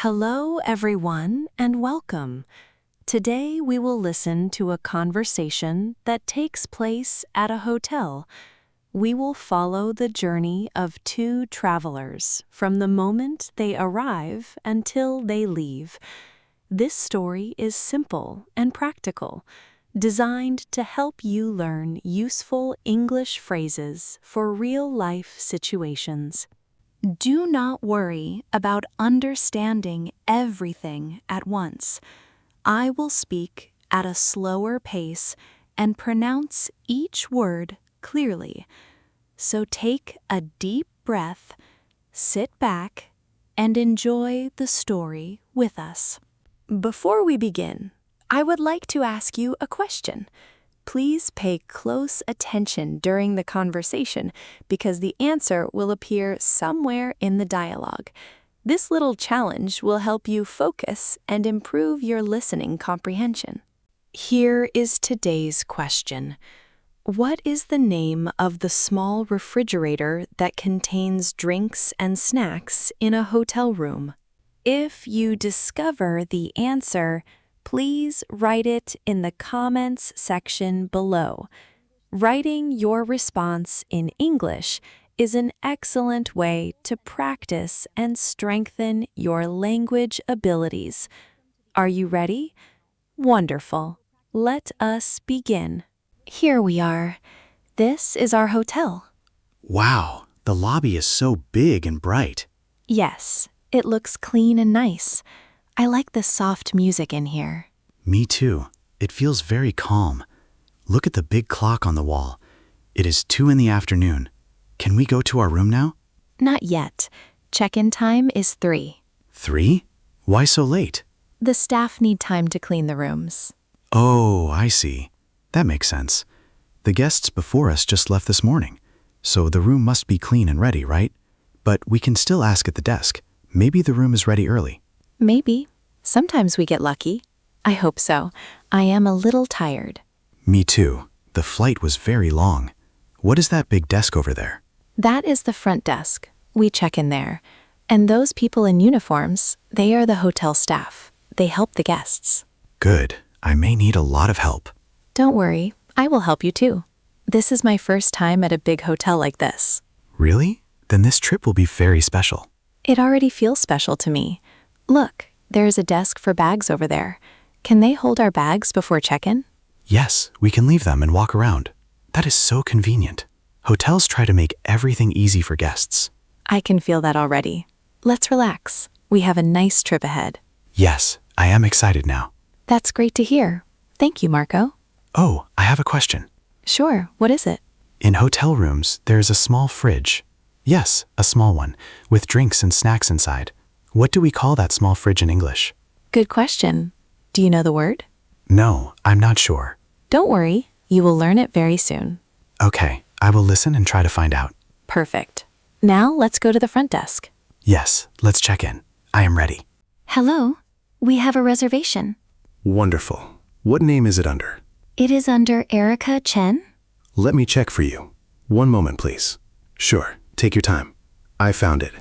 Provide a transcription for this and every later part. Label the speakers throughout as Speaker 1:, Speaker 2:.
Speaker 1: Hello, everyone, and welcome. Today we will listen to a conversation that takes place at a hotel. We will follow the journey of two travelers from the moment they arrive until they leave. This story is simple and practical, designed to help you learn useful English phrases for real-life situations. Do not worry about understanding everything at once. I will speak at a slower pace and pronounce each word clearly. So take a deep breath, sit back, and enjoy the story with us. Before we begin, I would like to ask you a question. Please pay close attention during the conversation because the answer will appear somewhere in the dialogue. This little challenge will help you focus and improve your listening comprehension. Here is today's question. What is the name of the small refrigerator that contains drinks and snacks in a hotel room? If you discover the answer, please write it in the comments section below. Writing your response in English is an excellent way to practice and strengthen your language abilities. Are you ready? Wonderful. Let us begin. Here we are. This is our hotel.
Speaker 2: Wow, the lobby is so big and bright.
Speaker 1: Yes, it looks clean and nice. I like the soft music in here.
Speaker 2: Me too. It feels very calm. Look at the big clock on the wall. It is 2 in the afternoon. Can we go to our room now?
Speaker 1: Not yet. Check-in time is 3.
Speaker 2: 3? Why so late?
Speaker 1: The staff need time to clean the rooms.
Speaker 2: Oh, I see. That makes sense. The guests before us just left this morning, so the room must be clean and ready, right? But we can still ask at the desk. Maybe the room is ready early.
Speaker 1: Maybe. Sometimes we get lucky. I hope so. I am a little tired.
Speaker 2: Me too. The flight was very long. What is that big desk over there?
Speaker 1: That is the front desk. We check in there. And those people in uniforms, they are the hotel staff. They help the guests.
Speaker 2: Good. I may need a lot of help.
Speaker 1: Don't worry. I will help you too. This is my first time at a big hotel like this.
Speaker 2: Really? Then this trip will be very special.
Speaker 1: It already feels special to me. Look, there is a desk for bags over there. Can they hold our bags before check-in?
Speaker 2: Yes, we can leave them and walk around. That is so convenient. Hotels try to make everything easy for guests.
Speaker 1: I can feel that already. Let's relax. We have a nice trip ahead.
Speaker 2: Yes, I am excited now.
Speaker 1: That's great to hear. Thank you, Marco.
Speaker 2: Oh, I have a question.
Speaker 1: Sure, what is it?
Speaker 2: In hotel rooms, there is a small fridge. Yes, a small one, with drinks and snacks inside. What do we call that small fridge in English?
Speaker 1: Good question. Do you know the word?
Speaker 2: No, I'm not sure.
Speaker 1: Don't worry, you will learn it very soon.
Speaker 2: Okay, I will listen and try to find out.
Speaker 1: Perfect. Now let's go to the front desk.
Speaker 2: Yes, let's check in. I am ready.
Speaker 3: Hello, we have a reservation.
Speaker 4: Wonderful. What name is it under?
Speaker 3: It is under Erica Chen.
Speaker 4: Let me check for you. One moment, please. Sure, take your time. I found it.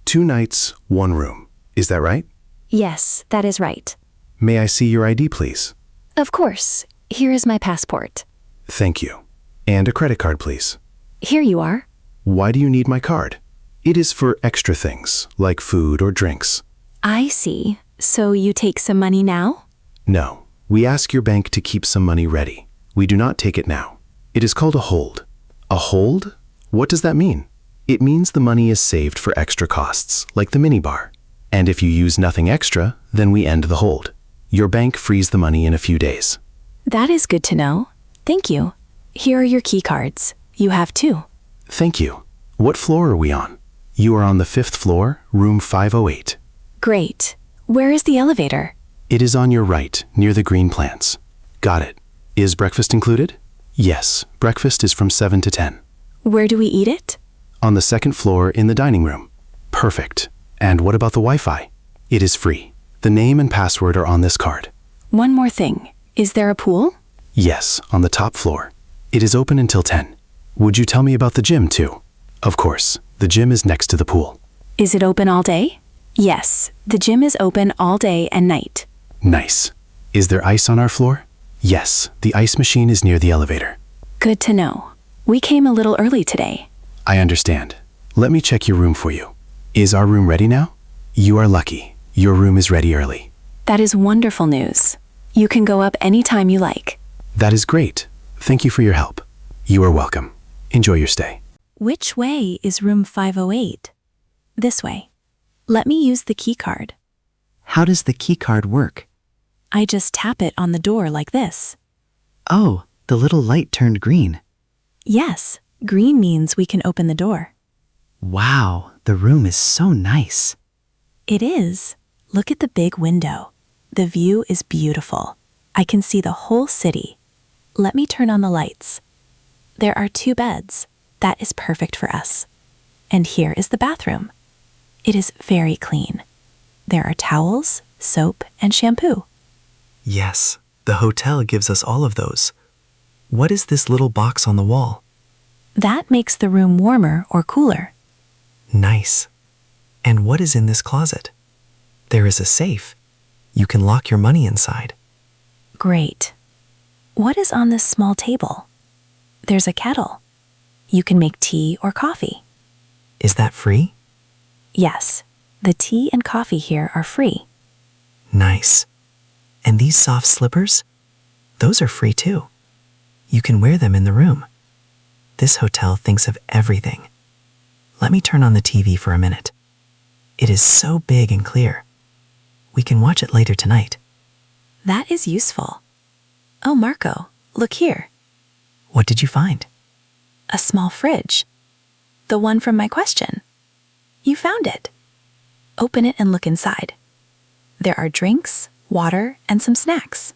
Speaker 4: 2 nights, 1 room. Is that right?
Speaker 3: Yes, that is right.
Speaker 4: May I see your ID, please?
Speaker 3: Of course. Here is my passport.
Speaker 4: Thank you. And a credit card, please.
Speaker 3: Here you are.
Speaker 4: Why do you need my card? It is for extra things, like food or drinks.
Speaker 3: I see. So you take some money now?
Speaker 4: No, we ask your bank to keep some money ready. We do not take it now. It is called a hold. A hold? What does that mean? It means the money is saved for extra costs, like the minibar. And if you use nothing extra, then we end the hold. Your bank frees the money in a few days.
Speaker 1: That is good to know. Thank you. Here are your key cards. You have 2.
Speaker 4: Thank you. What floor are we on? You are on the 5th floor, room 508.
Speaker 1: Great. Where is the elevator?
Speaker 4: It is on your right, near the green plants. Got it. Is breakfast included? Yes, breakfast is from 7 to 10.
Speaker 1: Where do we eat it?
Speaker 4: On the 2nd floor in the dining room. Perfect. And what about the Wi-Fi? It is free. The name and password are on this card.
Speaker 1: One more thing. Is there a pool?
Speaker 4: Yes, on the top floor. It is open until 10. Would you tell me about the gym too? Of course, the gym is next to the pool.
Speaker 1: Is it open all day?
Speaker 3: Yes, the gym is open all day and night.
Speaker 4: Nice. Is there ice on our floor? Yes, the ice machine is near the elevator.
Speaker 3: Good to know. We came a little early today.
Speaker 4: I understand. Let me check your room for you. Is our room ready now? You are lucky. Your room is ready early.
Speaker 3: That is wonderful news. You can go up anytime you like.
Speaker 4: That is great. Thank you for your help. You are welcome. Enjoy your stay.
Speaker 1: Which way is room 508?
Speaker 3: This way. Let me use the key card.
Speaker 5: How does the key card work?
Speaker 1: I just tap it on the door like this.
Speaker 5: Oh, the little light turned green.
Speaker 1: Yes, green means we can open the door.
Speaker 5: Wow, the room is so nice.
Speaker 1: It is. Look at the big window. The view is beautiful. I can see the whole city. Let me turn on the lights. There are 2 beds. That is perfect for us. And here is the bathroom. It is very clean. There are towels, soap, and shampoo.
Speaker 6: Yes, the hotel gives us all of those. What is this little box on the wall?
Speaker 1: That makes the room warmer or cooler.
Speaker 6: Nice. And what is in this closet? There is a safe. You can lock your money inside.
Speaker 1: Great. What is on this small table? There's a kettle. You can make tea or coffee.
Speaker 6: Is that free?
Speaker 1: Yes, the tea and coffee here are free.
Speaker 6: Nice. And these soft slippers? Those are free too. You can wear them in the room. This hotel thinks of everything. Let me turn on the TV for a minute. It is so big and clear. We can watch it later tonight.
Speaker 1: That is useful. Oh, Marco, look here.
Speaker 6: What did you find?
Speaker 1: A small fridge. The one from my question. You found it. Open it and look inside. There are drinks, water, and some snacks.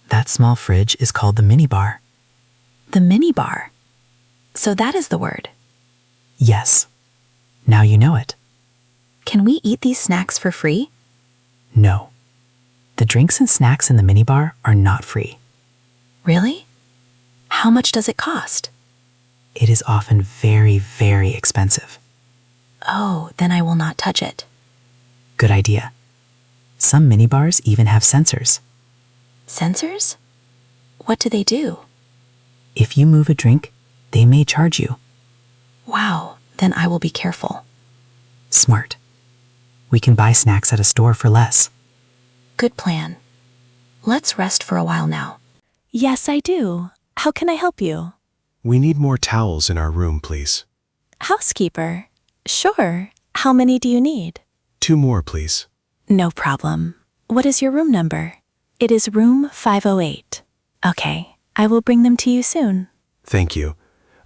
Speaker 6: That small fridge is called the minibar.
Speaker 1: The minibar. So that is the word.
Speaker 6: Yes. Now you know it.
Speaker 1: Can we eat these snacks for free?
Speaker 6: No. The drinks and snacks in the minibar are not free.
Speaker 1: Really? How much does it cost?
Speaker 6: It is often very, very expensive.
Speaker 1: Oh, then I will not touch it.
Speaker 6: Good idea. Some minibars even have sensors.
Speaker 1: Sensors? What do they do?
Speaker 6: If you move a drink, they may charge you.
Speaker 1: Wow, then I will be careful.
Speaker 6: Smart. We can buy snacks at a store for less.
Speaker 1: Good plan. Let's rest for a while now. Yes, I do. How can I help you?
Speaker 4: We need more towels in our room, please.
Speaker 1: Housekeeper. Sure. How many do you need?
Speaker 4: 2 more, please.
Speaker 1: No problem. What is your room number? It is room 508. Okay, I will bring them to you soon.
Speaker 4: Thank you.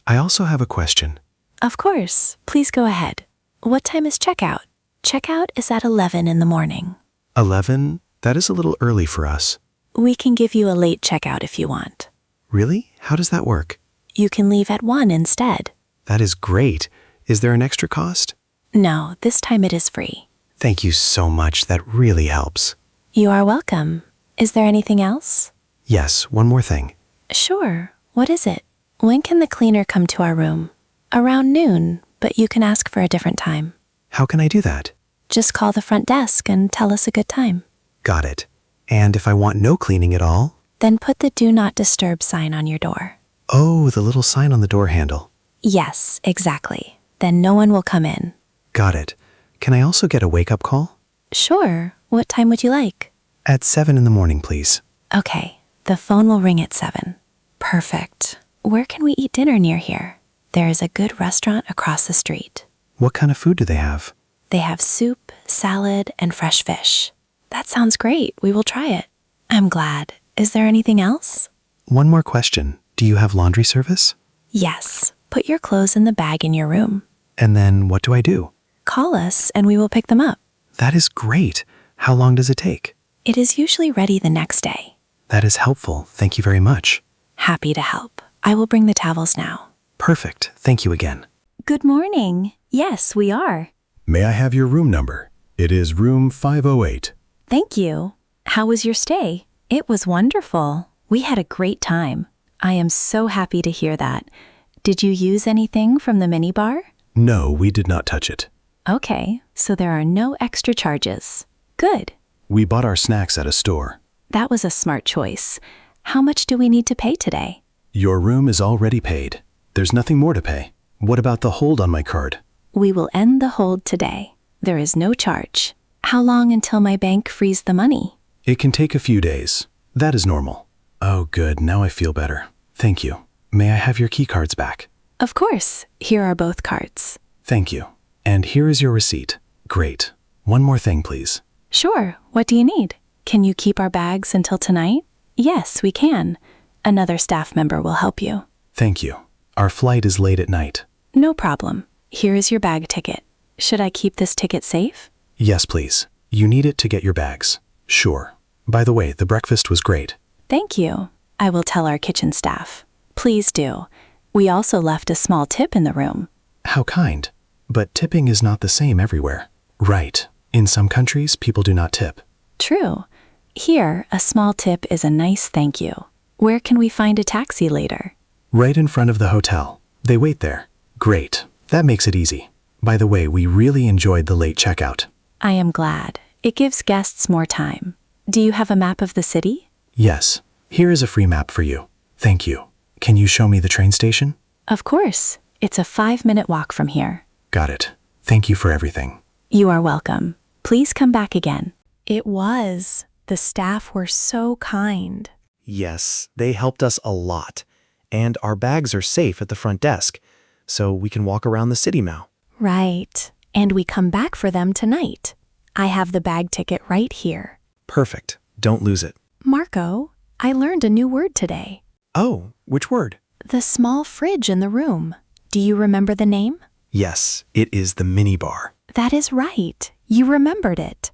Speaker 4: I also have a question.
Speaker 1: Of course. Please go ahead. What time is checkout? Checkout is at 11 in the morning.
Speaker 4: 11? That is a little early for us.
Speaker 1: We can give you a late checkout if you want.
Speaker 4: Really? How does that work?
Speaker 1: You can leave at 1 instead.
Speaker 4: That is great. Is there an extra cost?
Speaker 1: No, this time it is free.
Speaker 4: Thank you so much. That really helps.
Speaker 1: You are welcome. Is there anything else?
Speaker 4: Yes, one more thing.
Speaker 1: Sure. What is it? When can the cleaner come to our room? Around noon, but you can ask for a different time.
Speaker 4: How can I do that?
Speaker 1: Just call the front desk and tell us a good time.
Speaker 4: Got it. And if I want no cleaning at all?
Speaker 1: Then put the Do Not Disturb sign on your door.
Speaker 4: Oh, the little sign on the door handle.
Speaker 1: Yes, exactly. Then no one will come in.
Speaker 4: Got it. Can I also get a wake-up call?
Speaker 1: Sure. What time would you like?
Speaker 4: At 7 in the morning, please.
Speaker 1: Okay. The phone will ring at 7. Perfect. Where can we eat dinner near here? There is a good restaurant across the street.
Speaker 4: What kind of food do they have?
Speaker 1: They have soup, salad, and fresh fish. That sounds great. We will try it. I'm glad. Is there anything else?
Speaker 4: One more question. Do you have laundry service?
Speaker 1: Yes. Put your clothes in the bag in your room.
Speaker 4: And then what do I do?
Speaker 1: Call us and we will pick them up.
Speaker 4: That is great. How long does it take?
Speaker 1: It is usually ready the next day.
Speaker 4: That is helpful. Thank you very much.
Speaker 1: Happy to help. I will bring the towels now.
Speaker 4: Perfect. Thank you again.
Speaker 1: Good morning. Yes, we are.
Speaker 7: May I have your room number? It is room 508.
Speaker 1: Thank you. How was your stay? It was wonderful. We had a great time. I am so happy to hear that. Did you use anything from the minibar?
Speaker 7: No, we did not touch it.
Speaker 1: Okay,
Speaker 3: so there are no extra charges. Good.
Speaker 2: We bought our snacks at a store.
Speaker 3: That was a smart choice. How much do we need to pay today?
Speaker 2: Your room is already paid. There's nothing more to pay. What about the hold on my card?
Speaker 3: We will end the hold today. There is no charge. How long until my bank frees the money?
Speaker 2: It can take a few days. That is normal. Oh, good. Now I feel better. Thank you. May I have your key cards back?
Speaker 3: Of course. Here are both cards.
Speaker 2: Thank you. And here is your receipt. Great. One more thing, please.
Speaker 3: Sure. What do you need? Can you keep our bags until tonight? Yes, we can. Another staff member will help you.
Speaker 2: Thank you. Our flight is late at night.
Speaker 3: No problem. Here is your bag ticket. Should I keep this ticket safe?
Speaker 2: Yes, please. You need it to get your bags. Sure. By the way, the breakfast was great.
Speaker 3: Thank you. I will tell our kitchen staff. Please do. We also left a small tip in the room.
Speaker 2: How kind. But tipping is not the same everywhere. Right. In some countries, people do not tip.
Speaker 3: True. Here, a small tip is a nice thank you. Where can we find a taxi later?
Speaker 2: Right in front of the hotel. They wait there. Great. That makes it easy. By the way, we really enjoyed the late checkout.
Speaker 3: I am glad. It gives guests more time. Do you have a map of the city?
Speaker 2: Yes. Here is a free map for you. Thank you. Can you show me the train station?
Speaker 3: Of course. It's a 5-minute walk from here.
Speaker 2: Got it. Thank you for everything.
Speaker 3: You are welcome. Please come back again.
Speaker 1: It was. The staff were so kind.
Speaker 8: Yes, they helped us a lot. And our bags are safe at the front desk, so we can walk around the city now.
Speaker 1: Right. And we come back for them tonight. I have the bag ticket right here.
Speaker 8: Perfect. Don't lose it.
Speaker 1: Marco, I learned a new word today.
Speaker 8: Oh, which word?
Speaker 1: The small fridge in the room. Do you remember the name?
Speaker 8: Yes, it is the mini bar.
Speaker 1: That is right. You remembered it.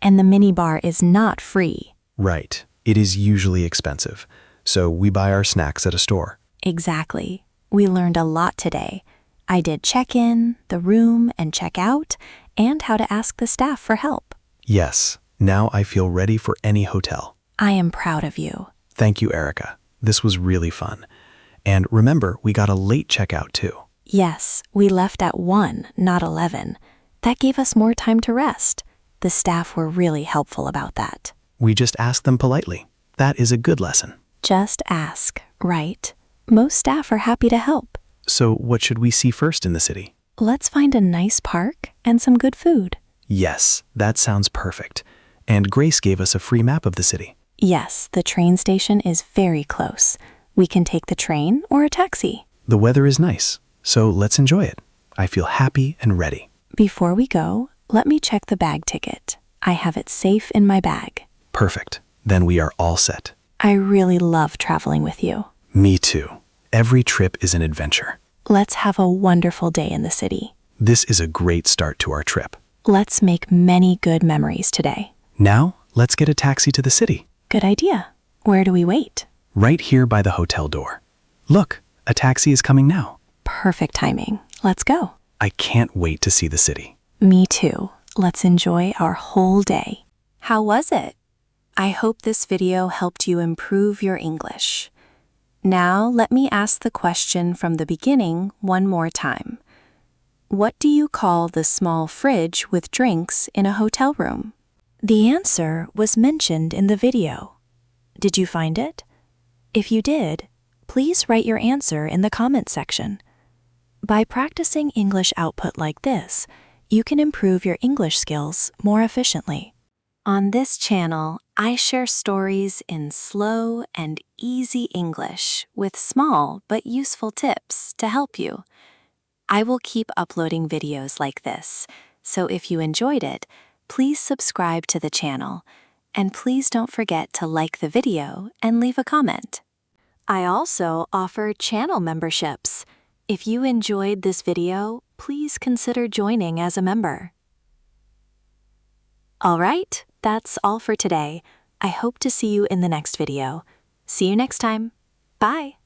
Speaker 1: And the mini bar is not free.
Speaker 8: Right. It is usually expensive, so we buy our snacks at a store.
Speaker 1: Exactly. We learned a lot today. I did check-in, the room, and check-out, and how to ask the staff for help.
Speaker 8: Yes. Now I feel ready for any hotel.
Speaker 1: I am proud of you.
Speaker 8: Thank you, Erica. This was really fun. And remember, we got a late checkout too.
Speaker 1: Yes, we left at 1, not 11. That gave us more time to rest. The staff were really helpful about that.
Speaker 8: We just asked them politely. That is a good lesson.
Speaker 1: Just ask, right? Most staff are happy to help.
Speaker 8: So what should we see first in the city?
Speaker 1: Let's find a nice park and some good food.
Speaker 8: Yes, that sounds perfect. And Grace gave us a free map of the city.
Speaker 1: Yes, the train station is very close. We can take the train or a taxi.
Speaker 8: The weather is nice, so let's enjoy it. I feel happy and ready.
Speaker 1: Before we go, let me check the bag ticket. I have it safe in my bag.
Speaker 8: Perfect. Then we are all set.
Speaker 1: I really love traveling with you.
Speaker 8: Me too. Every trip is an adventure.
Speaker 1: Let's have a wonderful day in the city.
Speaker 8: This is a great start to our trip.
Speaker 1: Let's make many good memories today.
Speaker 8: Now, let's get a taxi to the city.
Speaker 1: Good idea. Where do we wait?
Speaker 8: Right here by the hotel door. Look, a taxi is coming now.
Speaker 1: Perfect timing. Let's go.
Speaker 8: I can't wait to see the city.
Speaker 1: Me too. Let's enjoy our whole day. How was it? I hope this video helped you improve your English. Now let me ask the question from the beginning one more time. What do you call the small fridge with drinks in a hotel room? The answer was mentioned in the video. Did you find it? If you did, please write your answer in the comment section. By practicing English output like this, you can improve your English skills more efficiently. On this channel, I share stories in slow and easy English with small but useful tips to help you. I will keep uploading videos like this, so if you enjoyed it, please subscribe to the channel, and please don't forget to like the video and leave a comment. I also offer channel memberships. If you enjoyed this video, please consider joining as a member. All right, that's all for today. I hope to see you in the next video. See you next time. Bye.